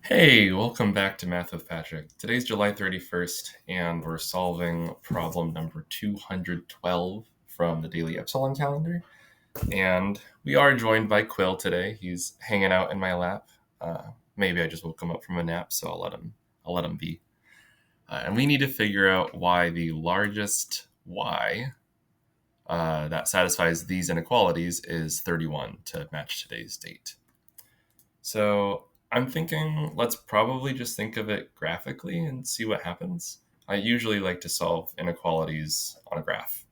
Hey, welcome back to Math with Patrick. Today's July 31st, and we're solving problem number 212 from the Daily Epsilon calendar. And we are joined by Quill today. He's hanging out in my lap. Maybe I just woke him up from a nap, so I'll let him be. And we need to figure out why the largest y that satisfies these inequalities is 31 to match today's date. So I'm thinking let's probably just think of it graphically and see what happens. I usually like to solve inequalities on a graph.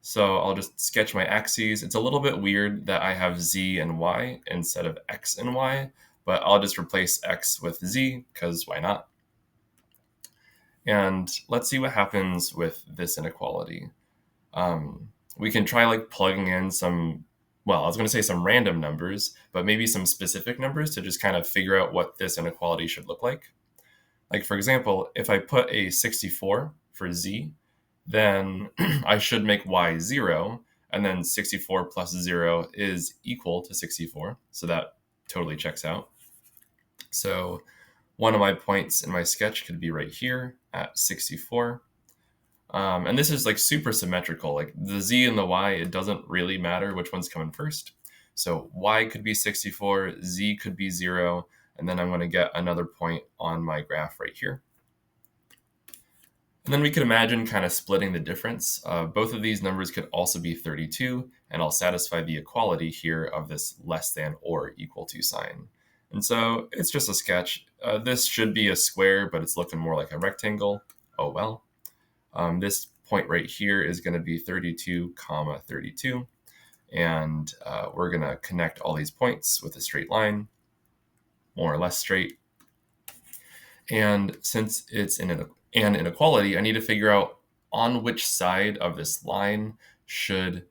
So I'll just sketch my axes. It's a little bit weird that I have z and y instead of x and y, but I'll just replace x with z because why not? And let's see what happens with this inequality. We can try like plugging in I was going to say some random numbers, but maybe some specific numbers to just kind of figure out what this inequality should look like. Like, for example, if I put a 64 for z, then I should make y 0, and then 64 plus 0 is equal to 64. So that totally checks out. So one of my points in my sketch could be right here at 64. And this is like super symmetrical. Like the z and the y, it doesn't really matter which one's coming first. So y could be 64, z could be 0, and then I'm going to get another point on my graph right here. And then we could imagine kind of splitting the difference. Both of these numbers could also be 32, and I'll satisfy the equality here of this less than or equal to sign. And so it's just a sketch. This should be a square, but it's looking more like a rectangle. Oh well. This point right here is going to be 32, 32. And we're going to connect all these points with a straight line, more or less straight. And since it's an inequality, I need to figure out on which side of this line should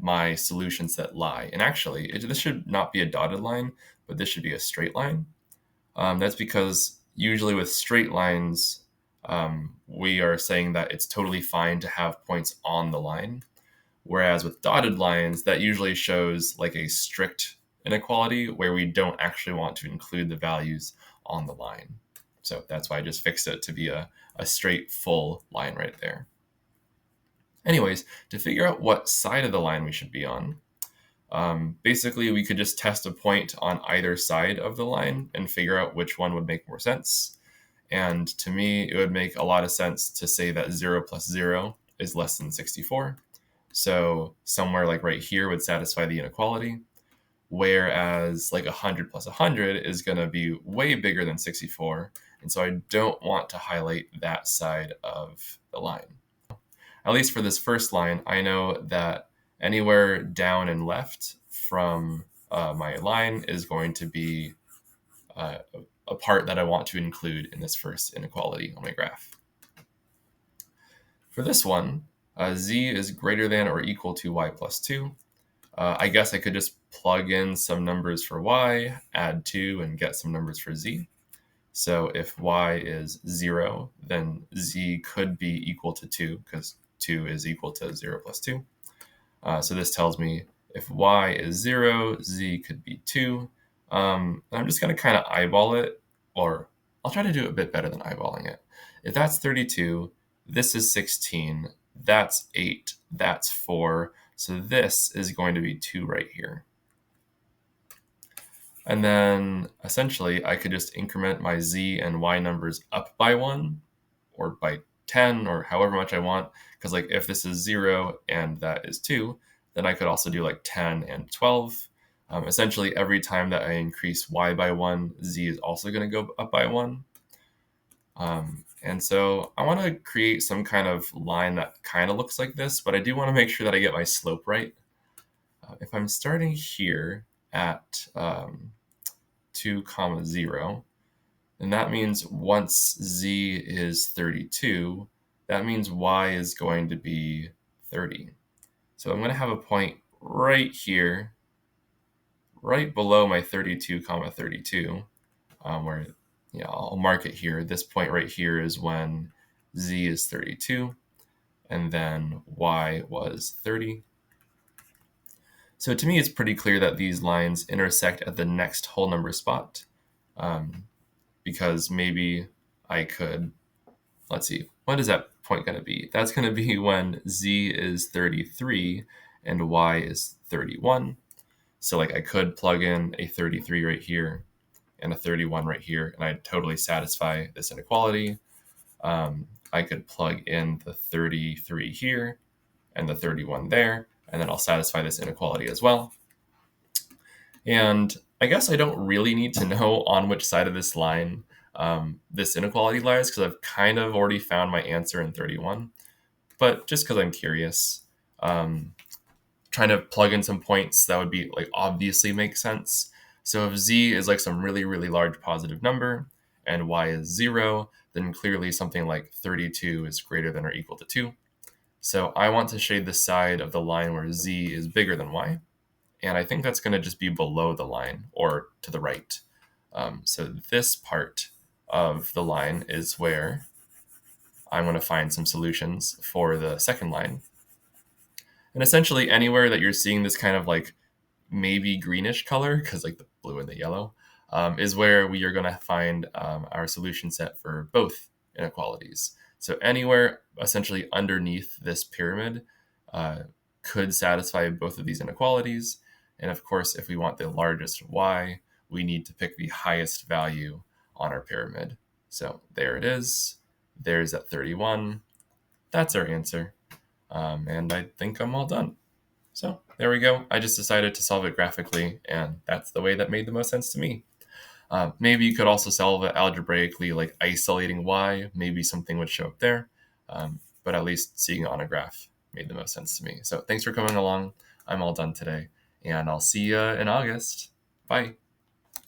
my solution set lie. And actually, this should not be a dotted line, but this should be a straight line. That's because usually with straight lines, we are saying that it's totally fine to have points on the line. Whereas with dotted lines, that usually shows like a strict inequality where we don't actually want to include the values on the line. So that's why I just fixed it to be a straight full line right there. Anyways, to figure out what side of the line we should be on, basically we could just test a point on either side of the line and figure out which one would make more sense. And to me, it would make a lot of sense to say that 0 plus 0 is less than 64. So somewhere like right here would satisfy the inequality, whereas like 100 plus 100 is going to be way bigger than 64. And so I don't want to highlight that side of the line. At least for this first line, I know that anywhere down and left from my line is going to be a part that I want to include in this first inequality on my graph. For this one, z is greater than or equal to y plus 2. I guess I could just plug in some numbers for y, add 2, and get some numbers for z. So if y is 0, then z could be equal to 2, because 2 is equal to 0 plus 2. So this tells me if y is 0, z could be 2. I'm just going to kind of eyeball it, or I'll try to do it a bit better than eyeballing it. If that's 32, this is 16, that's 8, that's 4. So this is going to be 2 right here. And then essentially I could just increment my z and y numbers up by 1 or by 10 or however much I want. Because like if this is 0 and that is 2, then I could also do like 10 and 12. Essentially every time that I increase y by 1, z is also going to go up by 1. And so I want to create some kind of line that kind of looks like this, but I do want to make sure that I get my slope right. If I'm starting here at 2, 0, then that means once z is 32, that means y is going to be 30. So I'm going to have a point right here, right below my 32, 32, where I'll mark it here. This point right here is when z is 32, and then y was 30. So to me, it's pretty clear that these lines intersect at the next whole number spot. because maybe I could, let's see, what is that point going to be? That's going to be when z is 33 and y is 31. So like I could plug in a 33 right here and a 31 right here, and I'd totally satisfy this inequality. I could plug in the 33 here and the 31 there, and then I'll satisfy this inequality as well. And I guess I don't really need to know on which side of this line this inequality lies, because I've kind of already found my answer in 31. But just because I'm curious, trying to plug in some points that would be like obviously make sense. So if z is like some really, really large positive number and y is 0, then clearly something like 32 is greater than or equal to 2. So I want to shade the side of the line where z is bigger than y. And I think that's going to just be below the line or to the right. So this part of the line is where I'm going to find some solutions for the second line. And essentially anywhere that you're seeing this kind of like maybe greenish color, because like the blue and the yellow, is where we are going to find our solution set for both inequalities. So anywhere essentially underneath this pyramid could satisfy both of these inequalities. And of course, if we want the largest y, we need to pick the highest value on our pyramid. So there it is. There's that 31. That's our answer. And I think I'm all done. So there we go. I just decided to solve it graphically, and that's the way that made the most sense to me. Maybe you could also solve it algebraically, like isolating y. Maybe something would show up there. But at least seeing it on a graph made the most sense to me. So thanks for coming along. I'm all done today, and I'll see you in August. Bye.